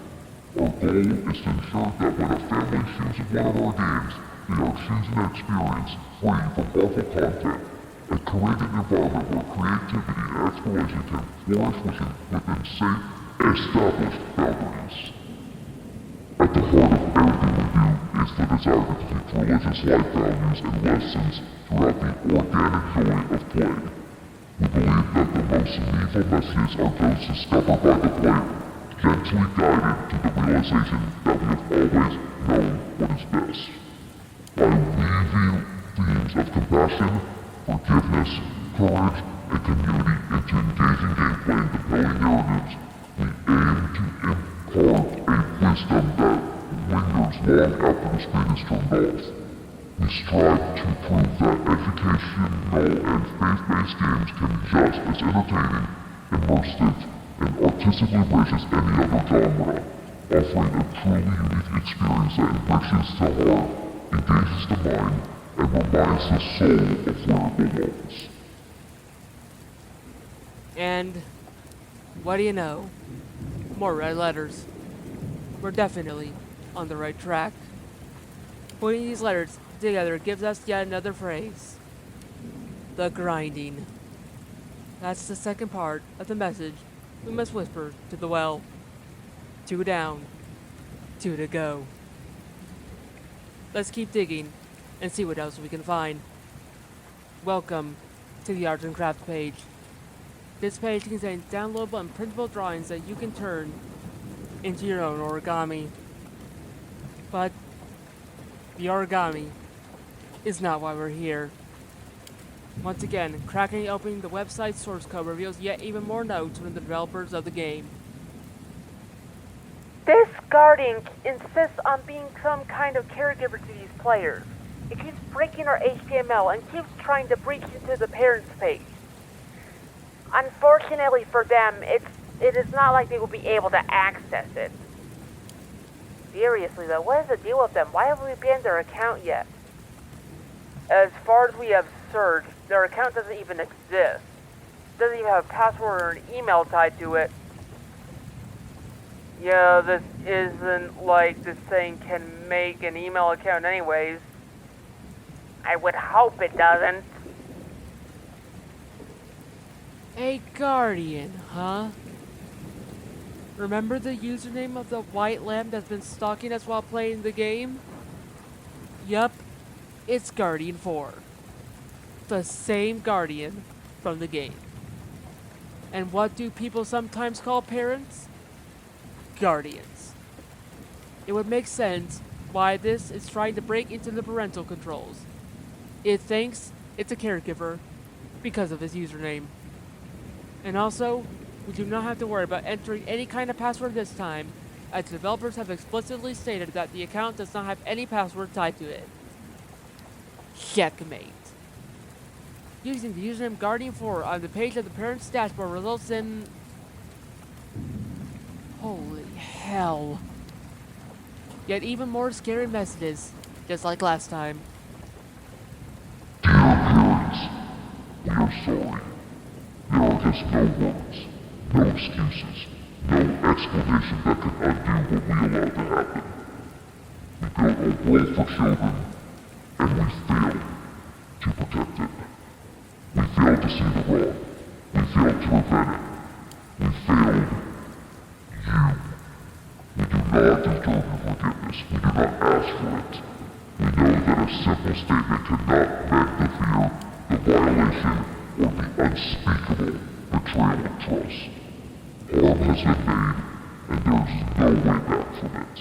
Our goal is to ensure that when a family chooses one of our games, they are choosing an experience free from harmful content, a curated environment where creativity and exploration can flourish within safe, established boundaries. At the heart of everything we do is the desire to teach religious life values and lessons throughout the organic joy of play. We believe that the most most lethal messages are those discovered by the player, gently guided to the realization that we have always known what is best. By weaving themes of compassion, forgiveness, courage, and community into engaging gameplay and compelling narratives, we aim to impart a wisdom that lingers long after the screen is turned off. We strive to prove that educational and faith-based games can be just as entertaining, immersive, and artistically rich as any other genre, offering a truly unique experience that enriches the heart, engages the mind, and reminds the soul of where it belongs. And what do you know? More red letters. We're definitely on the right track. Putting these letters together gives us yet another phrase. The grinding. That's the second part of the message we must whisper to the well. 2 down, 2 to go. Let's keep digging and see what else we can find. Welcome to the Arts and Crafts page. This page contains downloadable and printable drawings that you can turn into your own origami. But the origami is not why we're here. Once again, cracking open the website's source code reveals yet even more notes from the developers of the game. This Guardian insists on being some kind of caregiver to these players. It keeps breaking our HTML and keeps trying to breach into the parents page. Unfortunately for them, it is not like they will be able to access it. Seriously though, what is the deal with them? Why haven't we banned their account yet? As far as we have searched, their account doesn't even exist. Doesn't even have a password or an email tied to it. Yeah, this isn't like this thing can make an email account anyways. I would hope it doesn't. A guardian, huh? Remember the username of the white lamb that's been stalking us while playing the game? Yup, it's Guardian 4. The same guardian from the game. And what do people sometimes call parents? Guardians. It would make sense why this is trying to break into the parental controls. It thinks it's a caregiver because of his username. And also, we do not have to worry about entering any kind of password this time, as the developers have explicitly stated that the account does not have any password tied to it. Checkmate. Using the username Guardian4 on the page of the parent's dashboard results in... Holy hell. Yet even more scary messages, just like last time. Dear parents, we are sorry. There are just no words, no excuses, no explanation that can undo what we allowed to happen. We built a world for children, and we failed to protect it. We failed to see the wrong. We failed to prevent it. We failed you. We do not deserve your forgiveness. We do not ask for it. We know that a simple statement cannot mend the fear, the violation, or the unspeakable betrayal of trust. Harm has been made, and there is no way back from it.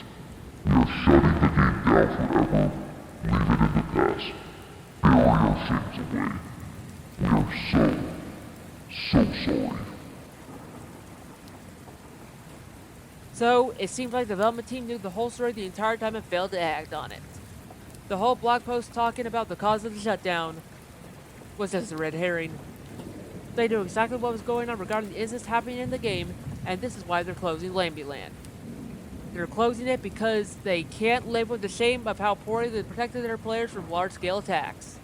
We are shutting the game down forever, leave it in the past, bury our shames away. We are so sorry. So, it seems like the development team knew the whole story the entire time and failed to act on it. The whole blog post talking about the cause of the shutdown was just a red herring. They knew exactly what was going on regarding the incidents happening in the game, and this is why they're closing LambyLand. They're closing it because they can't live with the shame of how poorly they protected their players from large-scale attacks.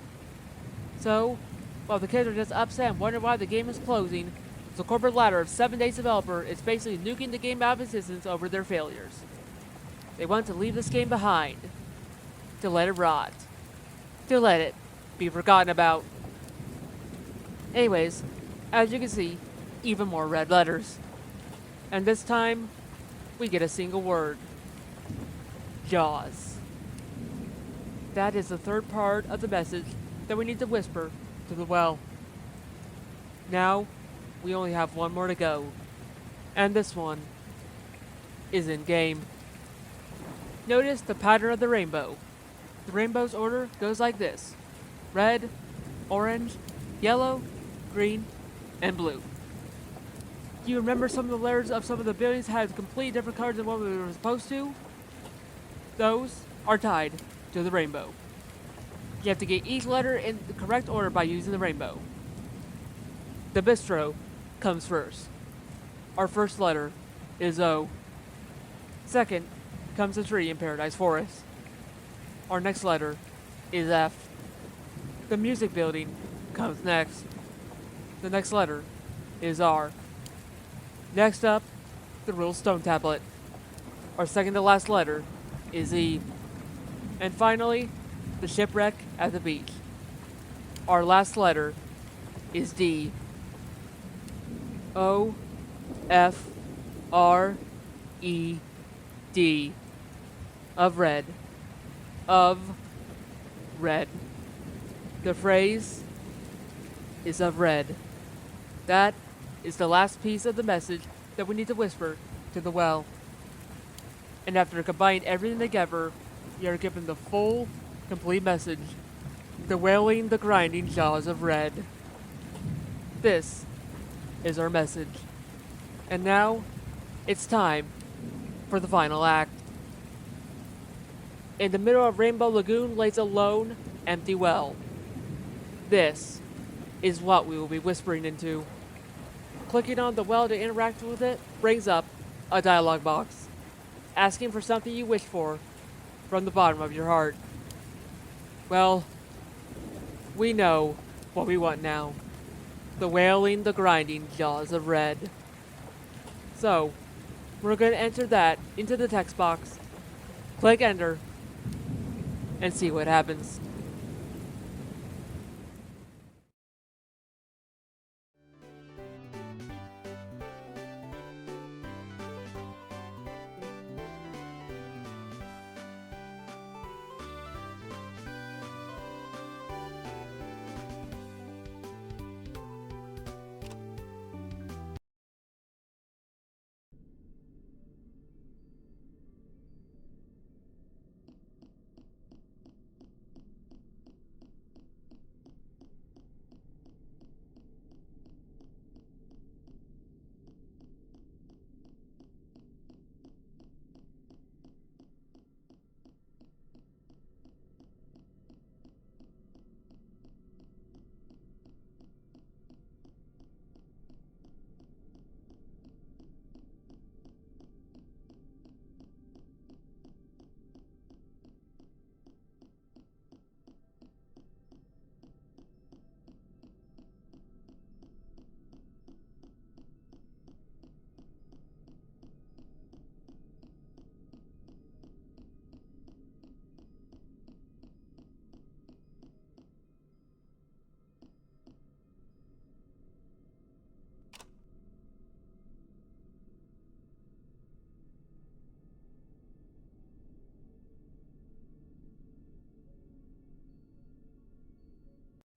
So, while the kids are just upset and wondering why the game is closing, the corporate ladder of 7 Days developer is basically nuking the game out of existence over their failures. They want to leave this game behind. To let it rot. To let it be forgotten about. Anyways, as you can see, even more red letters. And this time, we get a single word. Jaws. That is the third part of the message that we need to whisper to the well. Now, we only have one more to go. And this one is in game. Notice the pattern of the rainbow. The rainbow's order goes like this: red, orange, yellow, green, and blue. Do you remember some of the letters of some of the buildings had completely different colors than what we were supposed to? Those are tied to the rainbow. You have to get each letter in the correct order by using the rainbow. The bistro comes first. Our first letter is O. Second comes the tree in Paradise Forest. Our next letter is F. The music building comes next. The next letter is R. Next up, the real stone tablet. Our second to last letter is E. And finally, the shipwreck at the beach. Our last letter is D. O, F, R, E, D. Of red. Of red. The phrase is of red. That is the last piece of the message that we need to whisper to the well. And after combining everything together, you are given the full, complete message. The wailing, the grinding jaws of red. This is our message. And now, it's time for the final act. In the middle of Rainbow Lagoon lays a lone, empty well. This is what we will be whispering into. Clicking on the well to interact with it brings up a dialog box, asking for something you wish for from the bottom of your heart. Well, we know what we want now. The wailing, the grinding jaws of red. So, we're going to enter that into the text box, click enter, and see what happens.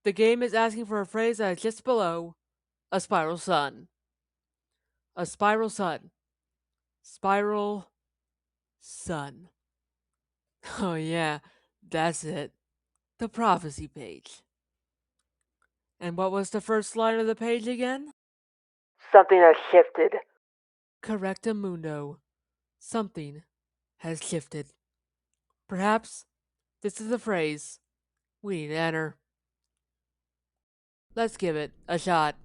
The game is asking for a phrase that is just below a spiral sun. A spiral sun. Spiral sun. Oh yeah, that's it. The prophecy page. And what was the first line of the page again? Something has shifted. Correctamundo. Something has shifted. Perhaps this is the phrase we need to enter. Let's give it a shot.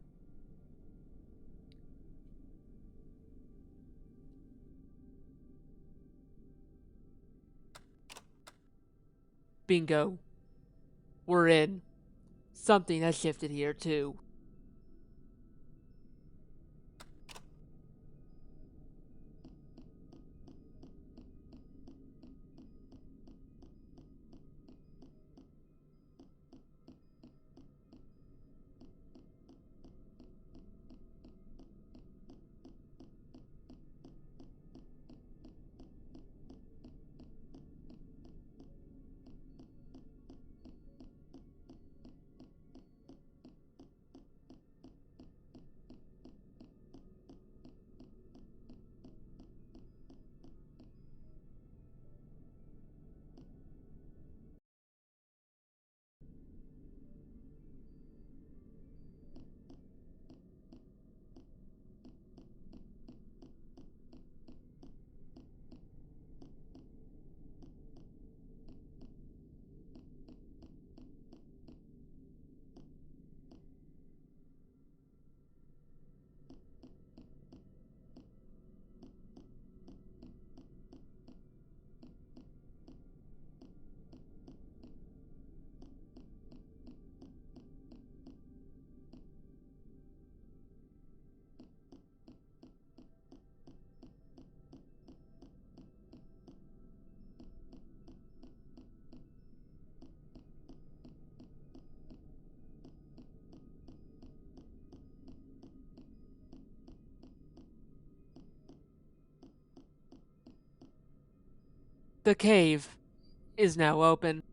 Bingo. We're in. Something has shifted here too. The cave is now open.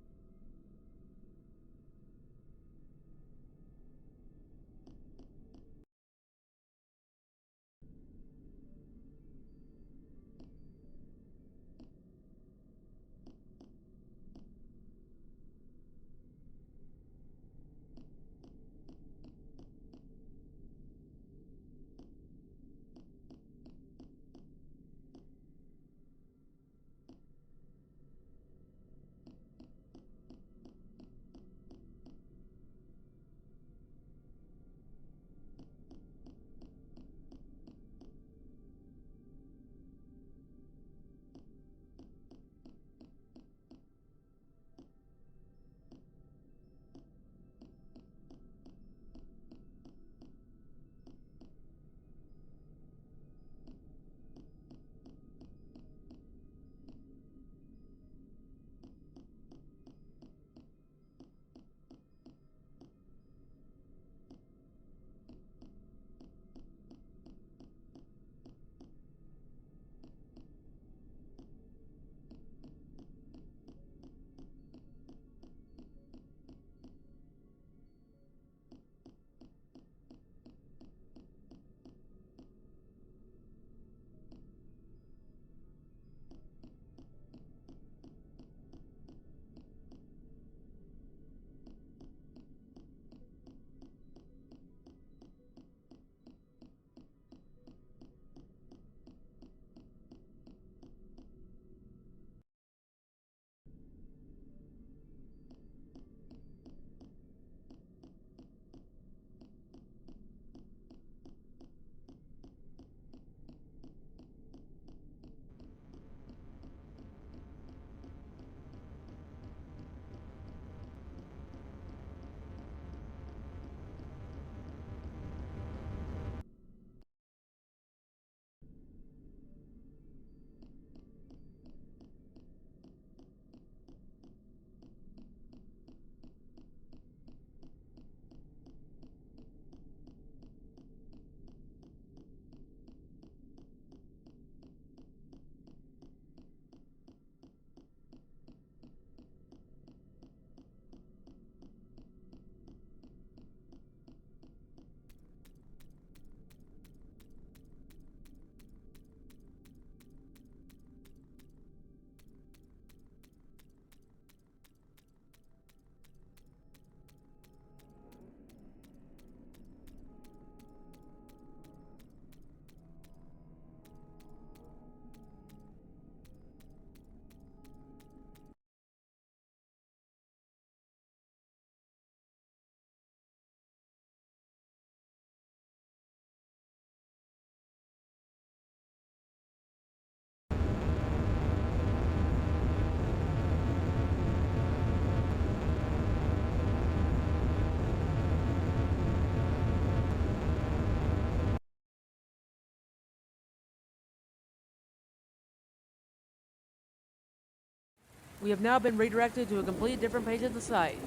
We have now been redirected to a completely different page of the site.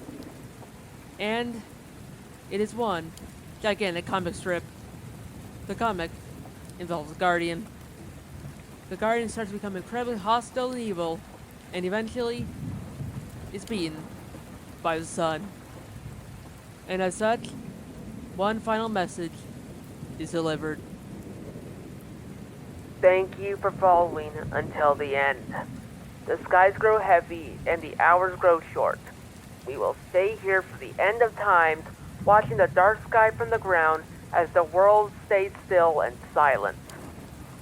And it is one gigantic comic strip. The comic involves a Guardian. The Guardian starts to become incredibly hostile and evil, and eventually is beaten by the sun. And as such, one final message is delivered. Thank you for following until the end. The skies grow heavy and the hours grow short. We will stay here for the end of times, watching the dark sky from the ground as the world stays still and silent.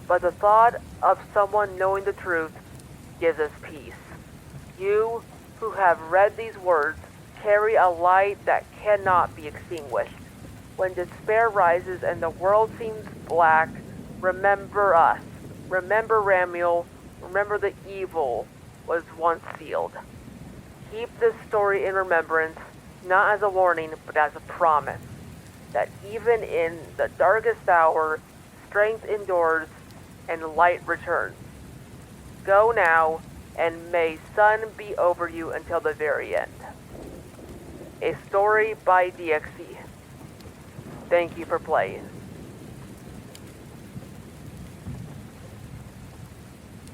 But the thought of someone knowing the truth gives us peace. You who have read these words carry a light that cannot be extinguished. When despair rises and the world seems black, remember us. Remember Ramiel. Remember the evil was once sealed. Keep this story in remembrance, not as a warning, but as a promise, that even in the darkest hour, strength endures and light returns. Go now, and may sun be over you until the very end. A story by DXC. Thank you for playing.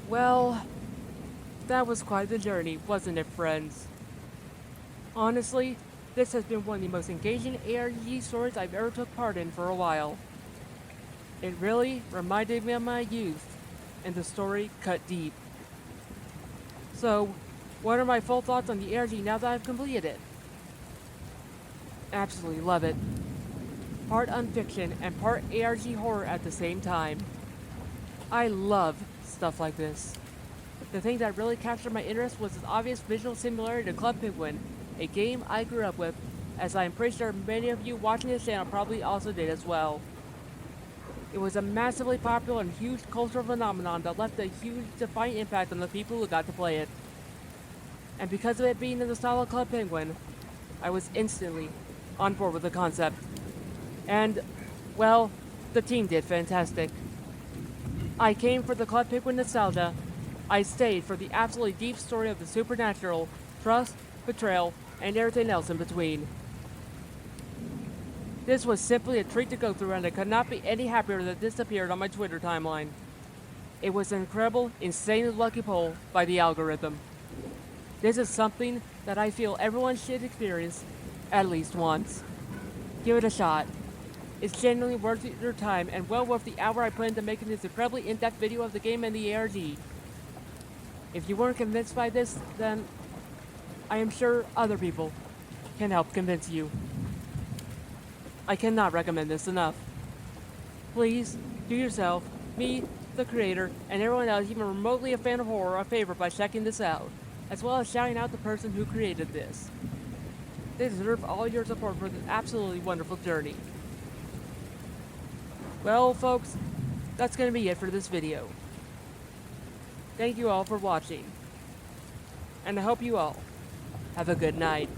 Well, That was quite the journey, wasn't it, friends? Honestly, this has been one of the most engaging ARG stories I've ever took part in for a while. It really reminded me of my youth, and the story cut deep. So, what are my full thoughts on the ARG now that I've completed it? Absolutely love it. Part unfiction and part ARG horror at the same time. I love stuff like this. The thing that really captured my interest was its obvious visual similarity to Club Penguin, a game I grew up with, as I am pretty sure many of you watching this channel probably also did as well. It was a massively popular and huge cultural phenomenon that left a huge defiant impact on the people who got to play it. And because of it being in the style of Club Penguin, I was instantly on board with the concept. And, well, the team did fantastic. I came for the Club Penguin nostalgia. I stayed for the absolutely deep story of the supernatural, trust, betrayal, and everything else in between. This was simply a treat to go through, and I could not be any happier that this appeared on my Twitter timeline. It was an incredible, insanely lucky pull by the algorithm. This is something that I feel everyone should experience at least once. Give it a shot. It's genuinely worth your time and well worth the hour I put into making this incredibly in-depth video of the game and the ARG. If you weren't convinced by this, then I am sure other people can help convince you. I cannot recommend this enough. Please do yourself, me, the creator, and everyone else even remotely a fan of horror a favor by checking this out, as well as shouting out the person who created this. They deserve all your support for this absolutely wonderful journey. Well, folks, that's going to be it for this video. Thank you all for watching, and I hope you all have a good night.